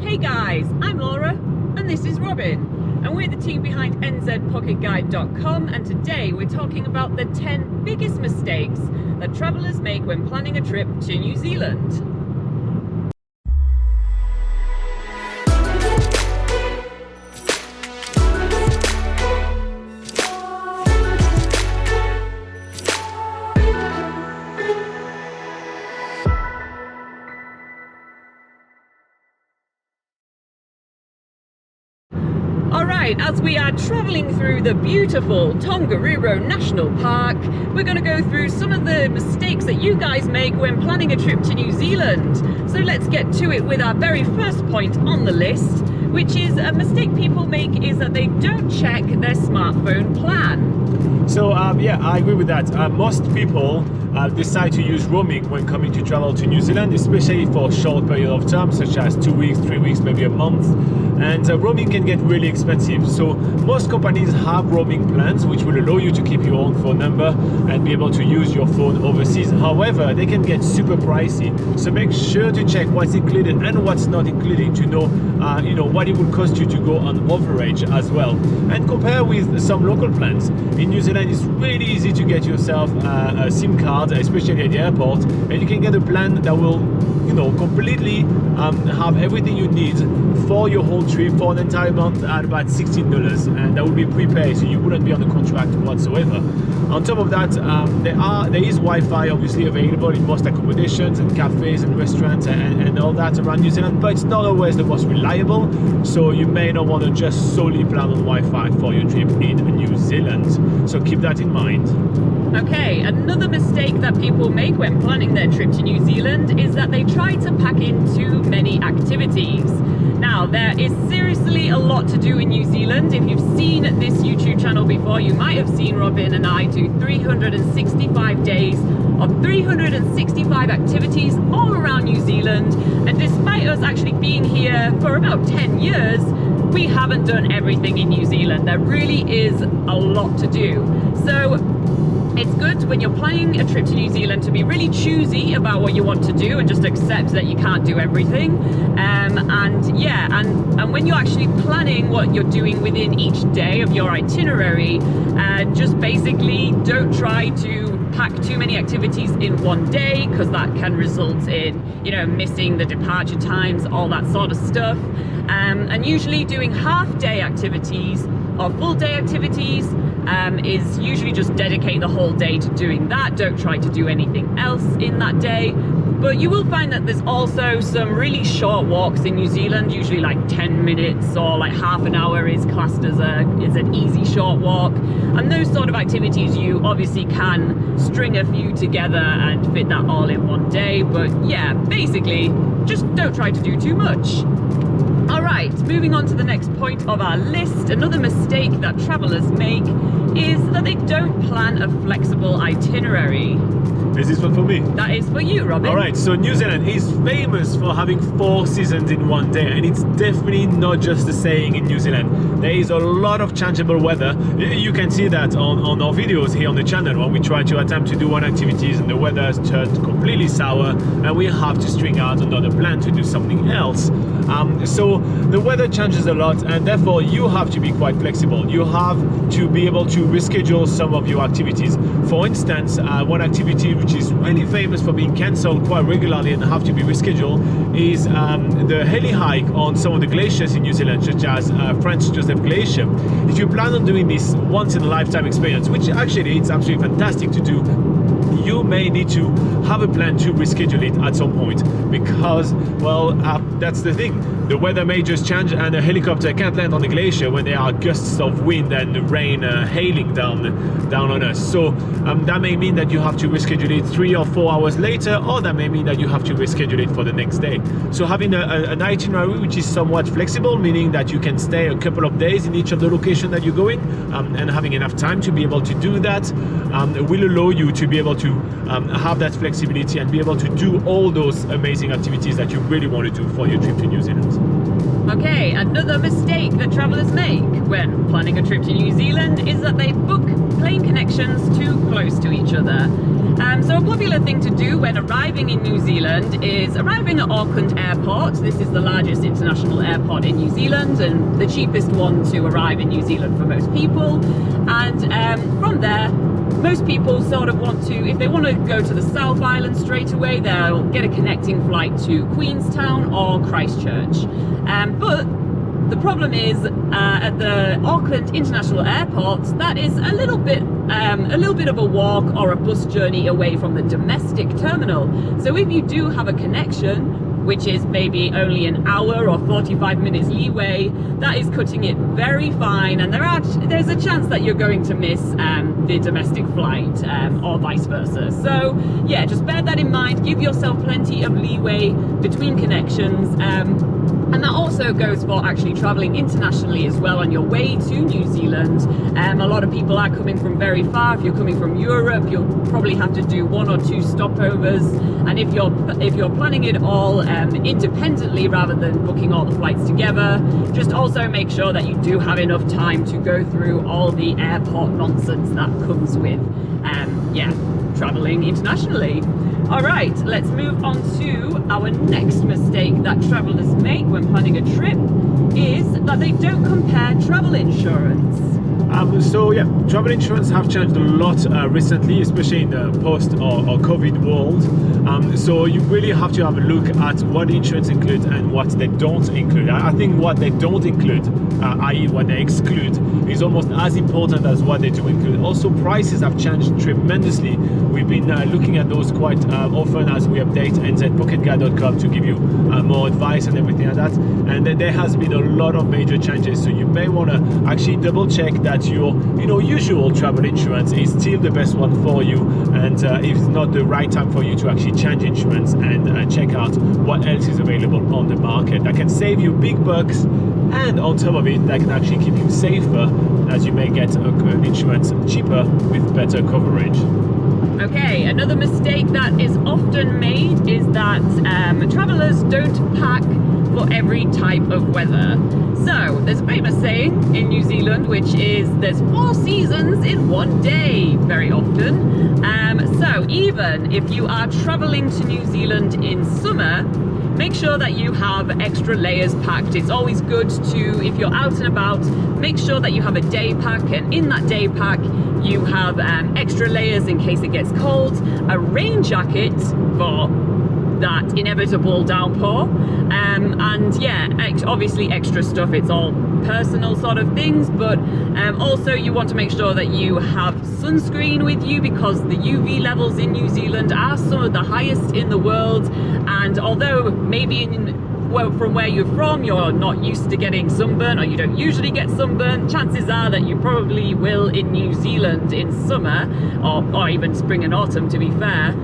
Hey guys, I'm Laura and this is Robin, and we're the team behind NZPocketGuide.com, and today we're talking about the 10 biggest mistakes that travellers make when planning a trip to New Zealand. Alright, as we are travelling through the beautiful Tongariro National Park, we're going to go through some of the mistakes that you guys make when planning a trip to New Zealand. So let's get to it with our very first point on the list, which is a mistake people make is that they don't check their smartphone plan. So yeah, I agree with that. Most people decide to use roaming when coming to travel to New Zealand, especially for a short period of time, such as 2 weeks, 3 weeks, maybe a month. And roaming can get really expensive. So most companies have roaming plans which will allow you to keep your own phone number and be able to use your phone overseas. However, they can get super pricey. So make sure to check what's included and what's not included to know, what it will cost you to go on average as well. And compare with some local plans. In New Zealand, it's really easy to get yourself a SIM card, especially at the airport, and you can get a plan that will, completely have everything you need for your whole trip for an entire month at about $16, and that will be prepaid, so you wouldn't be on a contract whatsoever. On top of that, there is Wi-Fi obviously available in most accommodations and cafes and restaurants and all that around New Zealand, but it's not always the most reliable, so you may not want to just solely plan on Wi-Fi for your trip in New Zealand. So keep that in mind. Okay, another mistake that people make when planning their trip to New Zealand is that they try to pack in too many activities. Now, there is seriously a lot to do in New Zealand. If you've seen this YouTube channel before, you might have seen Robin and I do 365 days of 365 activities all around New Zealand. And despite us actually being here for about 10 years, we haven't done everything in New Zealand. There really is a lot to do. So it's good when you're planning a trip to New Zealand to be really choosy about what you want to do and just accept that you can't do everything. And when you're actually planning what you're doing within each day of your itinerary, just basically don't try to pack too many activities in one day, because that can result in, missing the departure times, all that sort of stuff. And usually doing half-day activities or full-day activities is usually just dedicate the whole day to doing that. Don't try to do anything else in that day. But you will find that there's also some really short walks in New Zealand, usually like 10 minutes or like half an hour is classed as an easy short walk. And those sort of activities, you obviously can string a few together and fit that all in one day. But yeah, basically, just don't try to do too much. Alright, moving on to the next point of our list. Another mistake that travellers make is that they don't plan a flexible itinerary. Is this one for me? That is for you, Robin. Alright, so New Zealand is famous for having 4 seasons in one day, and it's definitely not just the saying in New Zealand. There is a lot of changeable weather. You can see that on our videos here on the channel when we try to attempt to do one activity and the weather has turned completely sour and we have to string out another plan to do something else. So the weather changes a lot, and therefore you have to be quite flexible. You have to be able to reschedule some of your activities. For instance, one activity which is really famous for being cancelled quite regularly and have to be rescheduled is the heli hike on some of the glaciers in New Zealand, such as Franz Josef Glacier. If you plan on doing this once in a lifetime experience, which actually it's absolutely fantastic to do, you may need to have a plan to reschedule it at some point, because, well, that's the thing. The weather may just change and a helicopter can't land on the glacier when there are gusts of wind and rain hailing down on us. So that may mean that you have to reschedule it 3 or 4 hours later, or that may mean that you have to reschedule it for the next day. So having an itinerary which is somewhat flexible, meaning that you can stay a couple of days in each of the locations that you're going, and having enough time to be able to do that, will allow you to be able to have that flexibility and be able to do all those amazing activities that you really want to do for your trip to New Zealand. Okay, another mistake that travellers make when planning a trip to New Zealand is that they book plane connections too close to each other. So a popular thing to do when arriving in New Zealand is arriving at Auckland Airport. This is the largest international airport in New Zealand and the cheapest one to arrive in New Zealand for most people. And from there, most people sort of want to, if they want to go to the South Island straight away, they'll get a connecting flight to Queenstown or Christchurch. But the problem is at the Auckland International Airport, that is a little bit of a walk or a bus journey away from the domestic terminal. So if you do have a connection, which is maybe only an hour or 45 minutes leeway, that is cutting it very fine, and there's a chance that you're going to miss the domestic flight or vice versa. So yeah, just bear that in mind, give yourself plenty of leeway between connections. And that also goes for actually traveling internationally as well on your way to New Zealand. A lot of people are coming from very far. If you're coming from Europe, you'll probably have to do 1 or 2 stopovers. And if you're planning it all independently rather than booking all the flights together, just also make sure that you do have enough time to go through all the airport nonsense that comes with traveling internationally. All right, let's move on to our next mistake that travelers make when planning a trip is that they don't compare travel insurance. So yeah, travel insurance have changed a lot recently, especially in the post or COVID world. So you really have to have a look at what the insurance includes and what they don't include. I think what they don't include, i.e. what they exclude, is almost as important as what they do include. Also, prices have changed tremendously. We've been looking at those quite often as we update nzpocketguide.com to give you more advice and everything like that. And there has been a lot of major changes. So you may want to actually double check that your usual travel insurance is still the best one for you, and if it's not the right time for you to actually change insurance and check out what else is available on the market that can save you big bucks, and on top of it that can actually keep you safer as you may get an insurance cheaper with better coverage. Okay, another mistake that is often made is that travelers don't pack for every type of weather. So there's a famous saying in New Zealand, which is there's 4 seasons in one day very often. So even if you are traveling to New Zealand in summer, make sure that you have extra layers packed. It's always good to, if you're out and about, make sure that you have a day pack, and in that day pack you have extra layers in case it gets cold, a rain jacket for that inevitable downpour, and yeah, obviously extra stuff. It's all personal sort of things, but also you want to make sure that you have sunscreen with you, because the UV levels in New Zealand are some of the highest in the world, and although maybe from where you're from you're not used to getting sunburn, or you don't usually get sunburn, chances are that you probably will in New Zealand in summer, or even spring and autumn, to be fair.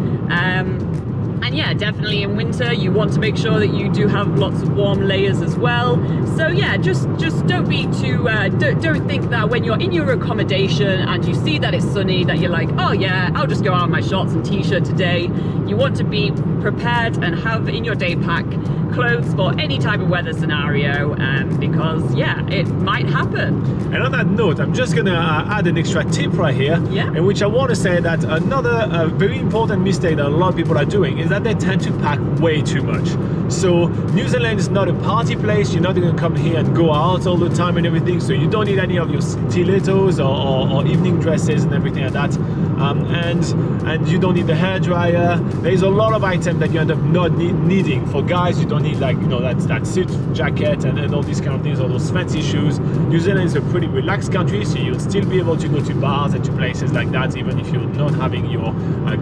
And yeah, definitely in winter you want to make sure that you do have lots of warm layers as well. So yeah, just don't be too don't think that when you're in your accommodation and you see that it's sunny that you're like, oh yeah, I'll just go out in my shorts and t-shirt today. You want to be prepared and have in your day pack clothes for any type of weather scenario, because yeah, it might happen. And on that note, I'm just gonna add an extra tip right here, in which I want to say that another very important mistake that a lot of people are doing is that they tend to pack way too much. So New Zealand is not a party place. You're not going to come here and go out all the time and everything, so you don't need any of your stilettos or evening dresses and everything like that, and you don't need the hairdryer. There's a lot of items that you end up not needing. For guys, you don't need, like, that suit jacket and all these kind of things, all those fancy shoes. New Zealand is a pretty relaxed country, so you'll still be able to go to bars and to places like that even if you're not having your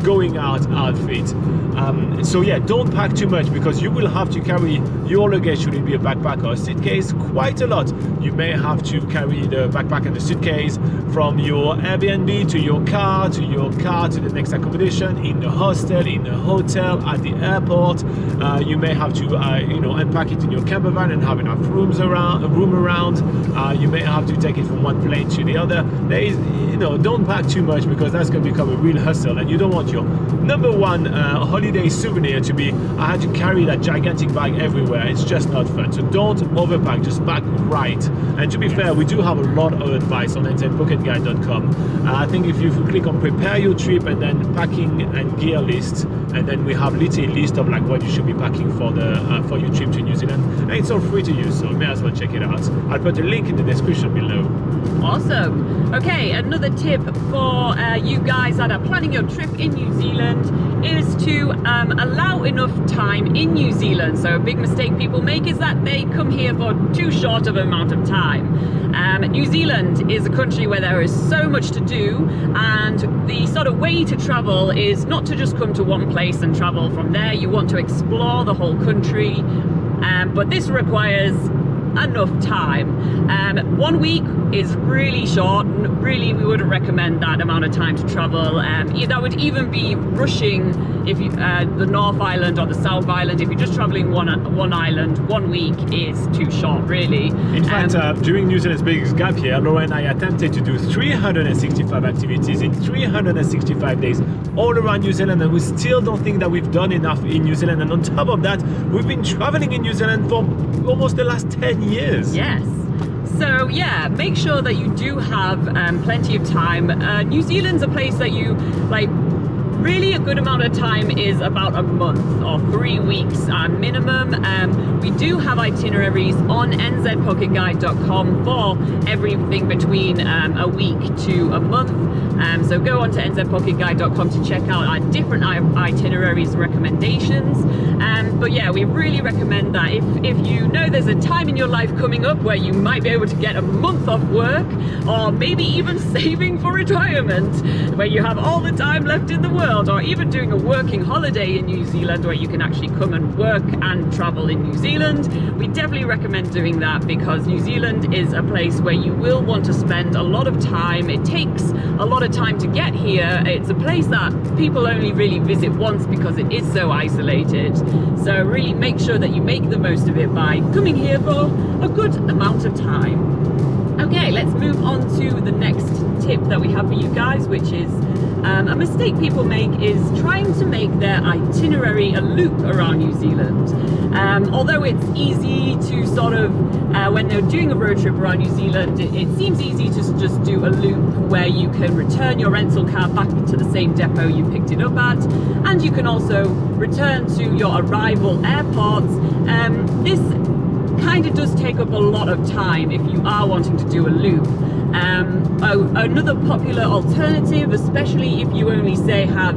going out outfit. So yeah, don't pack too much, because you will have to carry your luggage, should it be a backpack or a suitcase, quite a lot. You may have to carry the backpack and the suitcase from your Airbnb to your car to the next accommodation, in the hostel, in the hotel, at the airport. You may have to unpack it in your camper van and have enough room around. You may have to take it from one plane to the other. Don't pack too much, because that's going to become a real hustle, and you don't want your number one holiday souvenir to be, I had to carry that gigantic bag everywhere. It's just not fun. So don't overpack, just pack right. And to be fair, we do have a lot of advice on nzpocketguide.com. I think if you click on prepare your trip and then packing and gear list, and then we have literally a list of like what you should be packing for your trip to New Zealand, and it's all free to use, so you may as well check it out. I'll put a link in the description below. Awesome. Okay, another tip for you guys that are planning your trip in New Zealand is to allow enough time in New Zealand. So a big mistake people make is that they come here for too short of an amount of time. New Zealand is a country where there is so much to do, and the sort of way to travel is not to just come to one place and travel from there. You want to explore the whole country, but this requires enough time. 1 week is really short. Really, we wouldn't recommend that amount of time to travel. That would even be rushing if you the North Island or the South Island. If you're just traveling one island, 1 week is too short, really. In fact, during New Zealand's biggest gap year, Laura and I attempted to do 365 activities in 365 days all around New Zealand, and we still don't think that we've done enough in New Zealand. And on top of that, we've been traveling in New Zealand for almost the last 10 years. Yes. So yeah, make sure that you do have plenty of time. New Zealand's a place that you like. Really, a good amount of time is about a month or 3 weeks minimum. We do have itineraries on nzpocketguide.com for everything between a week to a month. So go on to nzpocketguide.com to check out our different itineraries recommendations. But yeah, we really recommend that if you know there's a time in your life coming up where you might be able to get a month off work, or maybe even saving for retirement, where you have all the time left in the world, or even doing a working holiday in New Zealand where you can actually come and work and travel in New Zealand, we definitely recommend doing that, because New Zealand is a place where you will want to spend a lot of time. It takes a lot of time to get here. It's a place that people only really visit once because it is so isolated. So really make sure that you make the most of it by coming here for a good amount of time. Okay, let's move on to the next tip that we have for you guys, which is a mistake people make is trying to make their itinerary a loop around New Zealand. Although it's easy to sort of, when they're doing a road trip around New Zealand, it seems easy to just do a loop where you can return your rental car back to the same depot you picked it up at, and you can also return to your arrival airports. This kind of does take up a lot of time if you are wanting to do a loop. Another popular alternative, especially if you only say have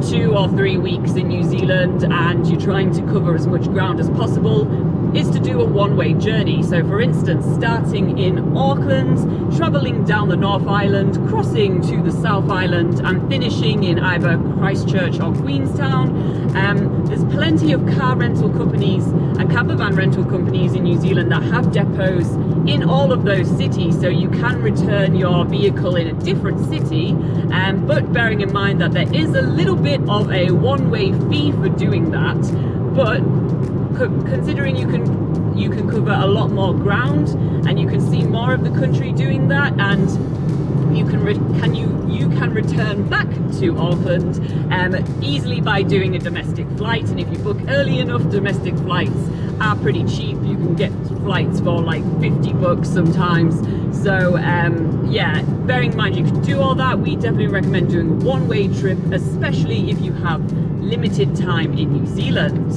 2 or 3 weeks in New Zealand and you're trying to cover as much ground as possible, is to do a one-way journey. So for instance, starting in Auckland, travelling down the North Island, crossing to the South Island, and finishing in either Christchurch or Queenstown. There's plenty of car rental companies and camper van rental companies in New Zealand that have depots in all of those cities, so you can return your vehicle in a different city, but bearing in mind that there is a little bit of a one-way fee for doing that. But considering you can cover a lot more ground and you can see more of the country doing that, and you can return back to Auckland easily by doing a domestic flight. And if you book early enough, domestic flights are pretty cheap. You can get flights for like $50 sometimes. So yeah, bearing in mind you can do all that, we definitely recommend doing a one-way trip, especially if you have limited time in New Zealand.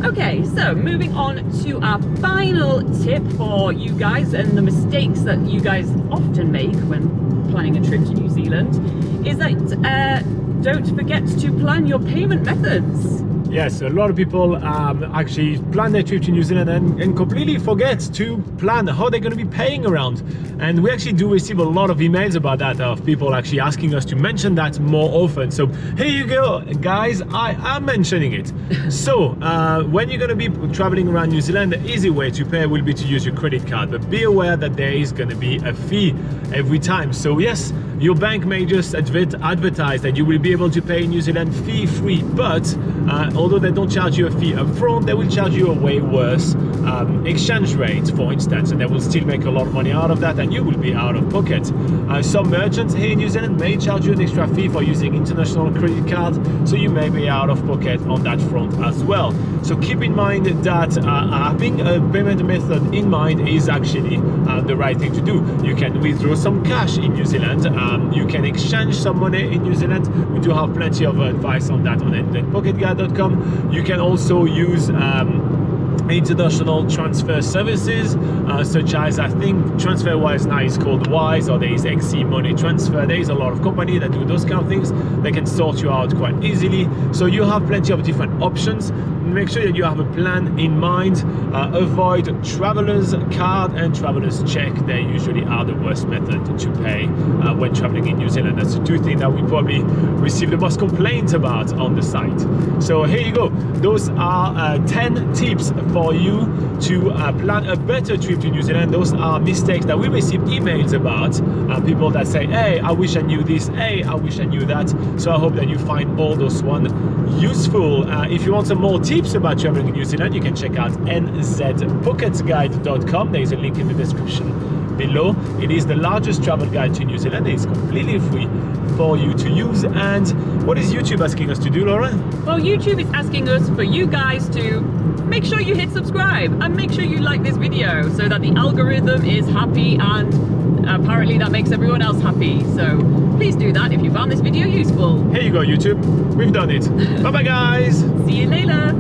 Okay, so moving on to our final tip for you guys, and the mistakes that you guys often make when planning a trip to New Zealand, is that don't forget to plan your payment methods. Yes, a lot of people actually plan their trip to New Zealand and completely forget to plan how they're going to be paying around. And we actually do receive a lot of emails about that, of people actually asking us to mention that more often. So here you go, guys, I am mentioning it. So when you're going to be traveling around New Zealand, the easy way to pay will be to use your credit card. But be aware that there is going to be a fee every time. So yes, your bank may just advertise that you will be able to pay in New Zealand fee-free, but although they don't charge you a fee up front, they will charge you a way worse exchange rate, for instance, and they will still make a lot of money out of that, and you will be out of pocket. Some merchants here in New Zealand may charge you an extra fee for using international credit cards, so you may be out of pocket on that front as well. So keep in mind that having a payment method in mind is actually the right thing to do. You can withdraw some cash in New Zealand, you can exchange some money in New Zealand. We do have plenty of advice on that on NZDT. You can also use international transfer services, such as, I think TransferWise now is called Wise, or there is XC Money Transfer. There is a lot of companies that do those kind of things. They can sort you out quite easily. So you have plenty of different options. Make sure that you have a plan in mind. Avoid traveler's card and traveler's check. They usually are the worst method to pay when traveling in New Zealand. That's the two things that we probably receive the most complaints about on the site. So here you go. Those are 10 tips for you to plan a better trip to New Zealand. Those are mistakes that we receive emails about. People that say, hey, I wish I knew this. Hey, I wish I knew that. So I hope that you find all those ones useful. If you want some more tips about traveling in New Zealand, you can check out nzpocketguide.com. There is a link in the description below. It is the largest travel guide to New Zealand. It's completely free for you to use. And what is YouTube asking us to do, Laura? Well, YouTube is asking us for you guys to make sure you hit subscribe and make sure you like this video so that the algorithm is happy, and apparently that makes everyone else happy. So please do that if you found this video useful. Here you go, YouTube. We've done it. Bye bye, guys. See you later.